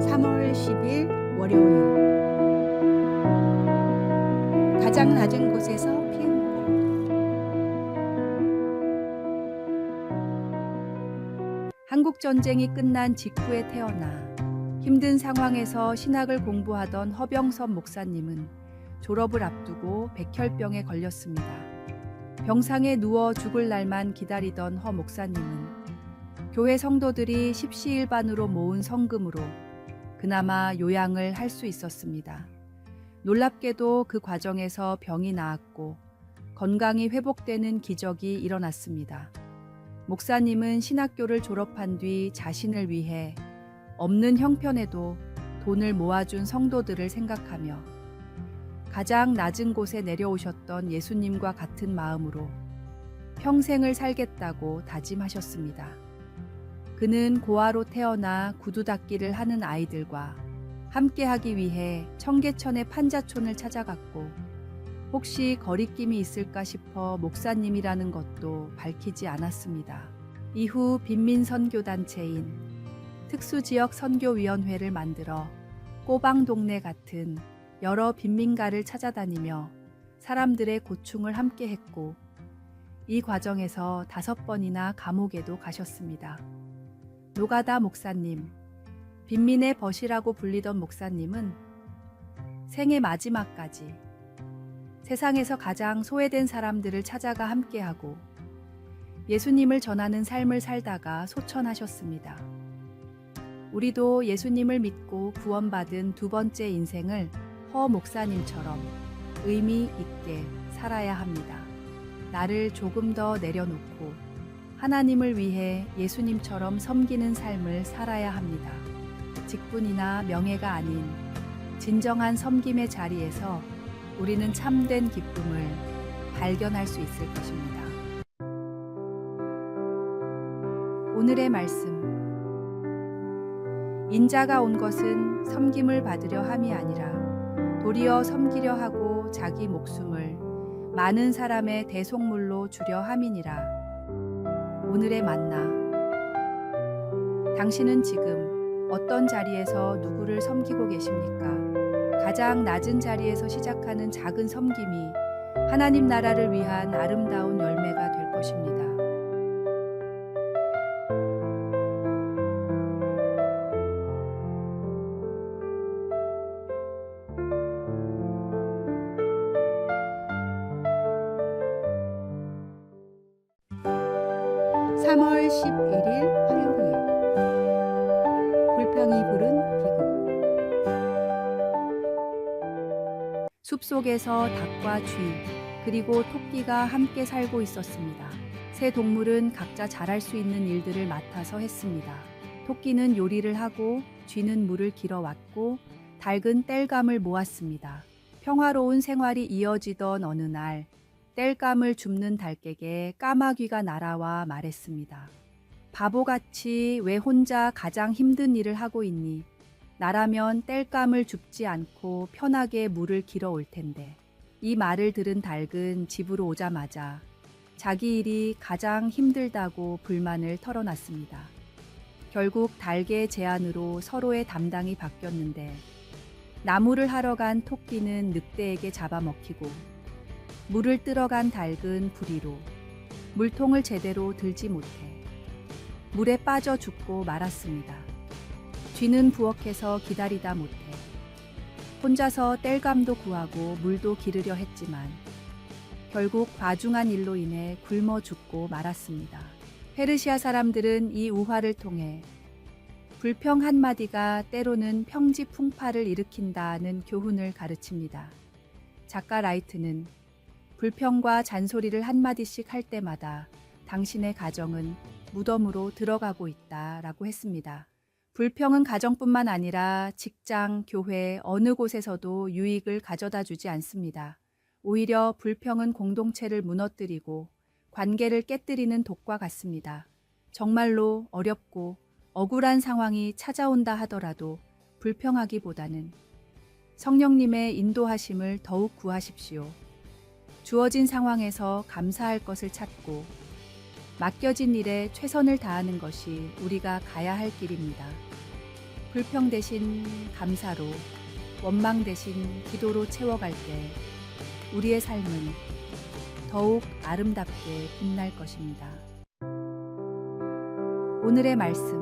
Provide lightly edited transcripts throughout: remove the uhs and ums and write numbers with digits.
3월 10일 월요일. 가장 낮은 곳에서 피운 꽃. 한국 전쟁이 끝난 직후에 태어나 힘든 상황에서 신학을 공부하던 허병섭 목사님은 졸업을 앞두고 백혈병에 걸렸습니다. 병상에 누워 죽을 날만 기다리던 허 목사님은 교회 성도들이 십시일반으로 모은 성금으로 그나마 요양을 할 수 있었습니다. 놀랍게도 그 과정에서 병이 나았고 건강이 회복되는 기적이 일어났습니다. 목사님은 신학교를 졸업한 뒤 자신을 위해 없는 형편에도 돈을 모아준 성도들을 생각하며 가장 낮은 곳에 내려오셨던 예수님과 같은 마음으로 평생을 살겠다고 다짐하셨습니다. 그는 고아로 태어나 구두 닦기를 하는 아이들과 함께하기 위해 청계천의 판자촌을 찾아갔고 혹시 거리낌이 있을까 싶어 목사님이라는 것도 밝히지 않았습니다. 이후 빈민선교단체인 특수지역선교위원회를 만들어 꼬방동네 같은 여러 빈민가를 찾아다니며 사람들의 고충을 함께했고 이 과정에서 5번이나 감옥에도 가셨습니다. 노가다 목사님, 빈민의 벗이라고 불리던 목사님은 생애 마지막까지 세상에서 가장 소외된 사람들을 찾아가 함께하고 예수님을 전하는 삶을 살다가 소천하셨습니다. 우리도 예수님을 믿고 구원받은 2번째 인생을 허 목사님처럼 의미 있게 살아야 합니다. 나를 조금 더 내려놓고 하나님을 위해 예수님처럼 섬기는 삶을 살아야 합니다. 직분이나 명예가 아닌 진정한 섬김의 자리에서 우리는 참된 기쁨을 발견할 수 있을 것입니다. 오늘의 말씀. 인자가 온 것은 섬김을 받으려 함이 아니라 도리어 섬기려 하고 자기 목숨을 많은 사람의 대속물로 주려 함이니라. 오늘의 만나. 당신은 지금 어떤 자리에서 누구를 섬기고 계십니까? 가장 낮은 자리에서 시작하는 작은 섬김이 하나님 나라를 위한 아름다운 열매가 될 것입니다. (3월 11일) 화요일. 불평이 부른 비극. 숲속에서 닭과 쥐 그리고 토끼가 함께 살고 있었습니다. 세 동물은 각자 잘할 수 있는 일들을 맡아서 했습니다. 토끼는 요리를 하고 쥐는 물을 길어왔고 닭은 땔감을 모았습니다. 평화로운 생활이 이어지던 어느 날 땔감을 줍는 닭에게 까마귀가 날아와 말했습니다. 바보같이 왜 혼자 가장 힘든 일을 하고 있니? 나라면 땔감을 줍지 않고 편하게 물을 길어올 텐데. 이 말을 들은 닭은 집으로 오자마자 자기 일이 가장 힘들다고 불만을 털어놨습니다. 결국 닭의 제안으로 서로의 담당이 바뀌었는데 나무를 하러 간 토끼는 늑대에게 잡아먹히고 물을 뜨러 간 닭은 부리로 물통을 제대로 들지 못해 물에 빠져 죽고 말았습니다. 쥐는 부엌에서 기다리다 못해 혼자서 땔감도 구하고 물도 기르려 했지만 결국 과중한 일로 인해 굶어 죽고 말았습니다. 페르시아 사람들은 이 우화를 통해 불평 한마디가 때로는 평지풍파를 일으킨다는 교훈을 가르칩니다. 작가 라이트는 불평과 잔소리를 한마디씩 할 때마다 당신의 가정은 무덤으로 들어가고 있다라고 했습니다. 불평은 가정뿐만 아니라 직장, 교회, 어느 곳에서도 유익을 가져다 주지 않습니다. 오히려 불평은 공동체를 무너뜨리고 관계를 깨뜨리는 독과 같습니다. 정말로 어렵고 억울한 상황이 찾아온다 하더라도 불평하기보다는 성령님의 인도하심을 더욱 구하십시오. 주어진 상황에서 감사할 것을 찾고 맡겨진 일에 최선을 다하는 것이 우리가 가야 할 길입니다. 불평 대신 감사로, 원망 대신 기도로 채워갈 때 우리의 삶은 더욱 아름답게 빛날 것입니다. 오늘의 말씀.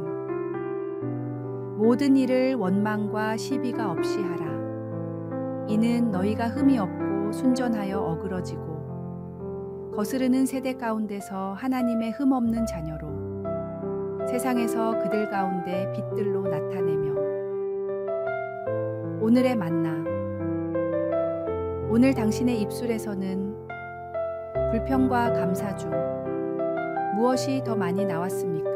모든 일을 원망과 시비가 없이 하라. 이는 너희가 흠이 없고 순전하여 어그러지고 거스르는 세대 가운데서 하나님의 흠 없는 자녀로 세상에서 그들 가운데 빛들로 나타내며. 오늘의 만나. 오늘 당신의 입술에서는 불평과 감사 중 무엇이 더 많이 나왔습니까?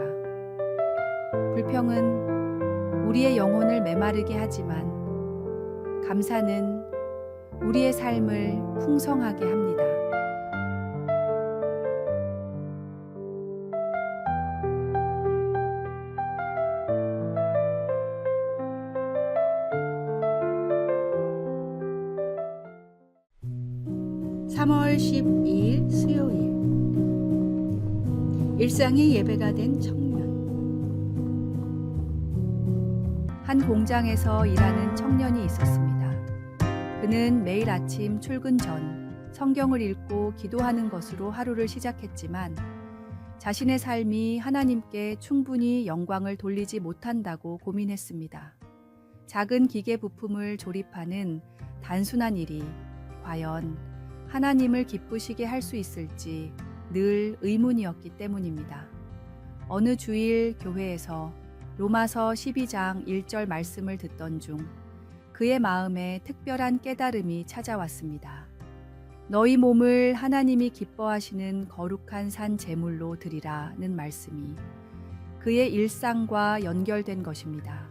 불평은 우리의 영혼을 메마르게 하지만 감사는 우리의 삶을 풍성하게 합니다. (3월 12일) 수요일. 일상의 예배가 된 청년. 한 공장에서 일하는 청년이 있었습니다. 그는 매일 아침 출근 전 성경을 읽고 기도하는 것으로 하루를 시작했지만 자신의 삶이 하나님께 충분히 영광을 돌리지 못한다고 고민했습니다. 작은 기계 부품을 조립하는 단순한 일이 과연 하나님을 기쁘시게 할 수 있을지 늘 의문이었기 때문입니다. 어느 주일 교회에서 로마서 12장 1절 말씀을 듣던 중 그의 마음에 특별한 깨달음이 찾아왔습니다. 너희 몸을 하나님이 기뻐하시는 거룩한 산 제물로 드리라는 말씀이 그의 일상과 연결된 것입니다.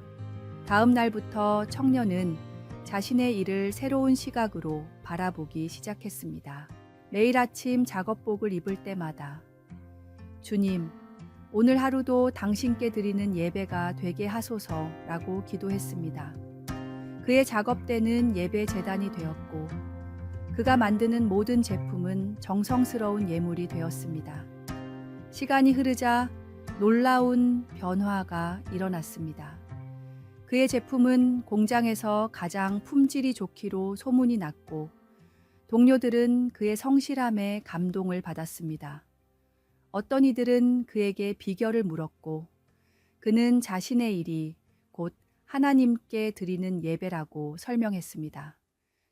다음 날부터 청년은 자신의 일을 새로운 시각으로 바라보기 시작했습니다. 매일 아침 작업복을 입을 때마다 주님, 오늘 하루도 당신께 드리는 예배가 되게 하소서라고 기도했습니다. 그의 작업대는 예배 제단이 되었고 그가 만드는 모든 제품은 정성스러운 예물이 되었습니다. 시간이 흐르자 놀라운 변화가 일어났습니다. 그의 제품은 공장에서 가장 품질이 좋기로 소문이 났고 동료들은 그의 성실함에 감동을 받았습니다. 어떤 이들은 그에게 비결을 물었고 그는 자신의 일이 곧 하나님께 드리는 예배라고 설명했습니다.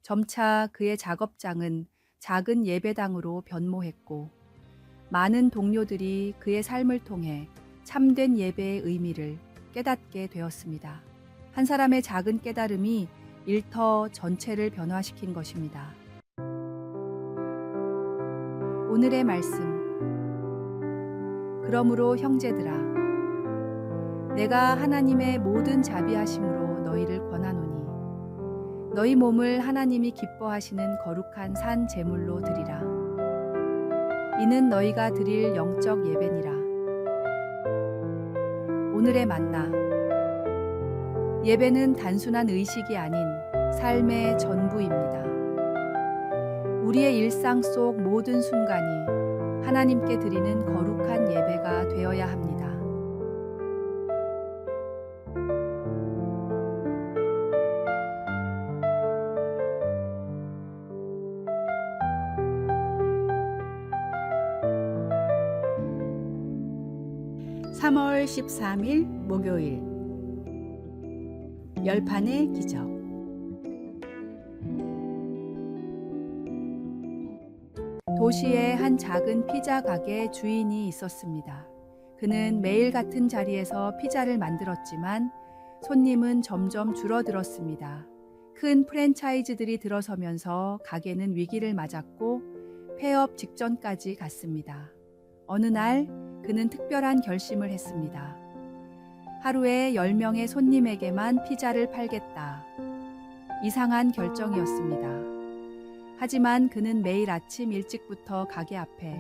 점차 그의 작업장은 작은 예배당으로 변모했고 많은 동료들이 그의 삶을 통해 참된 예배의 의미를 깨닫게 되었습니다. 한 사람의 작은 깨달음이 일터 전체를 변화시킨 것입니다. 오늘의 말씀. 그러므로 형제들아, 내가 하나님의 모든 자비하심으로 너희를 권하노니 너희 몸을 하나님이 기뻐하시는 거룩한 산 제물로 드리라. 이는 너희가 드릴 영적 예배니라. 오늘의 만나. 예배는 단순한 의식이 아닌 삶의 전부입니다. 우리의 일상 속 모든 순간이 하나님께 드리는 거룩한 예배가 되어야 합니다. (3월 13일) 목요일. 열판의 기적. 도시에 한 작은 피자 가게 주인이 있었습니다. 그는 매일 같은 자리에서 피자를 만들었지만 손님은 점점 줄어들었습니다. 큰 프랜차이즈들이 들어서면서 가게는 위기를 맞았고 폐업 직전까지 갔습니다. 어느 날 그는 특별한 결심을 했습니다. 하루에 10명의 손님에게만 피자를 팔겠다. 이상한 결정이었습니다. 하지만 그는 매일 아침 일찍부터 가게 앞에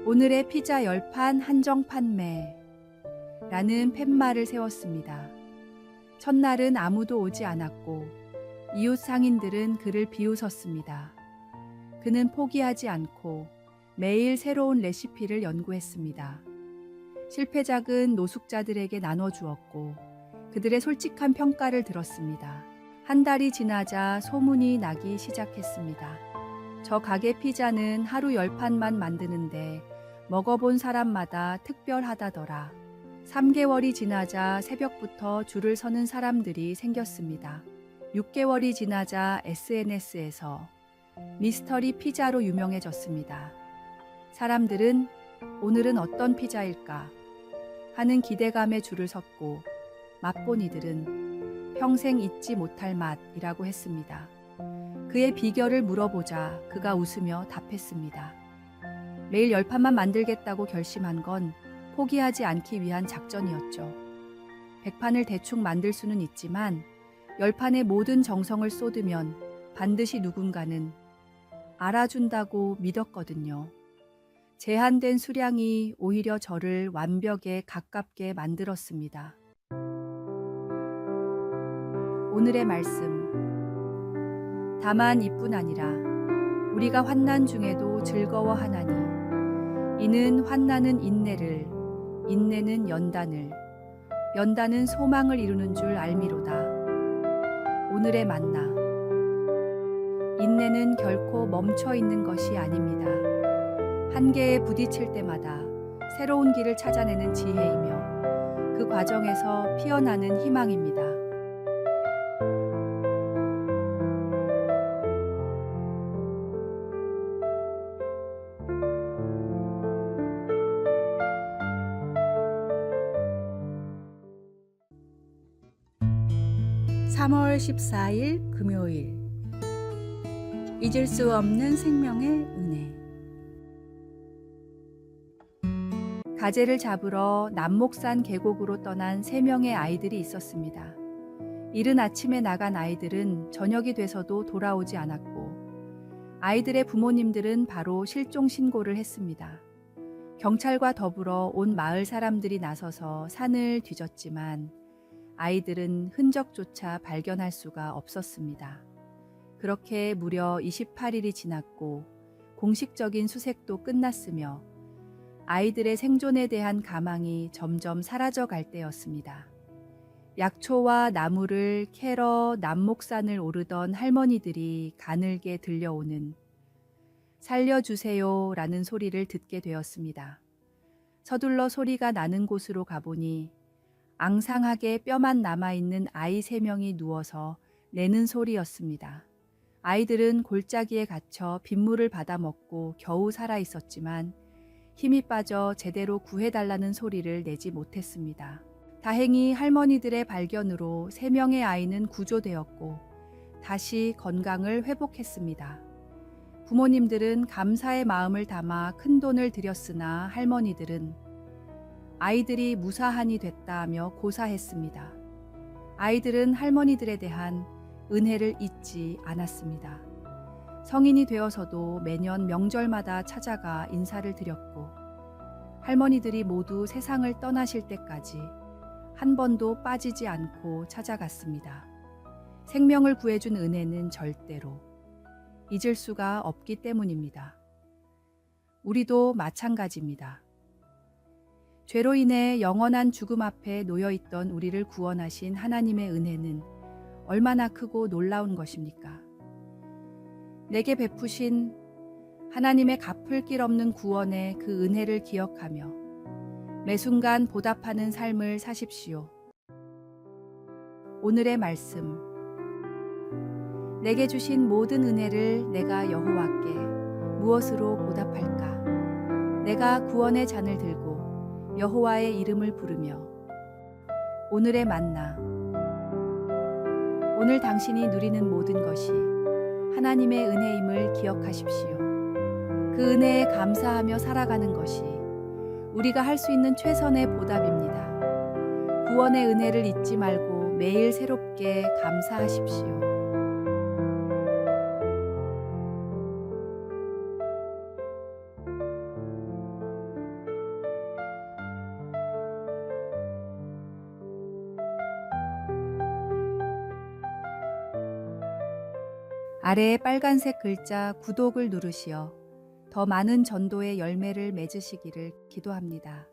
오늘의 피자 10판 한정 판매 라는 팻말을 세웠습니다. 첫날은 아무도 오지 않았고 이웃 상인들은 그를 비웃었습니다. 그는 포기하지 않고 매일 새로운 레시피를 연구했습니다. 실패작은 노숙자들에게 나눠주었고 그들의 솔직한 평가를 들었습니다. 한 달이 지나자 소문이 나기 시작했습니다. 저 가게 피자는 하루 10판만 만드는데 먹어본 사람마다 특별하다더라. 3개월이 지나자 새벽부터 줄을 서는 사람들이 생겼습니다. 6개월이 지나자 SNS에서 미스터리 피자로 유명해졌습니다. 사람들은 오늘은 어떤 피자일까 하는 기대감에 줄을 섰고 맛본 이들은 평생 잊지 못할 맛이라고 했습니다. 그의 비결을 물어보자 그가 웃으며 답했습니다. 매일 10판만 만들겠다고 결심한 건 포기하지 않기 위한 작전이었죠. 100판을 대충 만들 수는 있지만 10판에 모든 정성을 쏟으면 반드시 누군가는 알아준다고 믿었거든요. 제한된 수량이 오히려 저를 완벽에 가깝게 만들었습니다. 오늘의 말씀. 다만 이뿐 아니라 우리가 환난 중에도 즐거워하나니 이는 환난은 인내를, 인내는 연단을, 연단은 소망을 이루는 줄 알미로다. 오늘의 만나. 인내는 결코 멈춰 있는 것이 아닙니다. 한계에 부딪힐 때마다 새로운 길을 찾아내는 지혜이며 그 과정에서 피어나는 희망입니다. (3월 14일) 금요일. 잊을 수 없는 생명의 은혜. 가재를 잡으러 남목산 계곡으로 떠난 3명의 아이들이 있었습니다. 이른 아침에 나간 아이들은 저녁이 돼서도 돌아오지 않았고 아이들의 부모님들은 바로 실종 신고를 했습니다. 경찰과 더불어 온 마을 사람들이 나서서 산을 뒤졌지만 아이들은 흔적조차 발견할 수가 없었습니다. 그렇게 무려 28일이 지났고 공식적인 수색도 끝났으며 아이들의 생존에 대한 가망이 점점 사라져갈 때였습니다. 약초와 나무를 캐러 남목산을 오르던 할머니들이 가늘게 들려오는 살려주세요 라는 소리를 듣게 되었습니다. 서둘러 소리가 나는 곳으로 가보니 앙상하게 뼈만 남아있는 아이 3명이 누워서 내는 소리였습니다. 아이들은 골짜기에 갇혀 빗물을 받아먹고 겨우 살아있었지만 힘이 빠져 제대로 구해달라는 소리를 내지 못했습니다. 다행히 할머니들의 발견으로 3명의 아이는 구조되었고 다시 건강을 회복했습니다. 부모님들은 감사의 마음을 담아 큰돈을 들였으나 할머니들은 아이들이 무사한이 됐다며 고사했습니다. 아이들은 할머니들에 대한 은혜를 잊지 않았습니다. 성인이 되어서도 매년 명절마다 찾아가 인사를 드렸고 할머니들이 모두 세상을 떠나실 때까지 한 번도 빠지지 않고 찾아갔습니다. 생명을 구해준 은혜는 절대로 잊을 수가 없기 때문입니다. 우리도 마찬가지입니다. 죄로 인해 영원한 죽음 앞에 놓여있던 우리를 구원하신 하나님의 은혜는 얼마나 크고 놀라운 것입니까? 내게 베푸신 하나님의 갚을 길 없는 구원의 그 은혜를 기억하며 매 순간 보답하는 삶을 사십시오. 오늘의 말씀. 내게 주신 모든 은혜를 내가 여호와께 무엇으로 보답할까? 내가 구원의 잔을 들고 여호와의 이름을 부르며. 오늘의 만나. 오늘 당신이 누리는 모든 것이 하나님의 은혜임을 기억하십시오. 그 은혜에 감사하며 살아가는 것이 우리가 할 수 있는 최선의 보답입니다. 구원의 은혜를 잊지 말고 매일 새롭게 감사하십시오. 아래에 빨간색 글자 구독을 누르시어 더 많은 전도의 열매를 맺으시기를 기도합니다.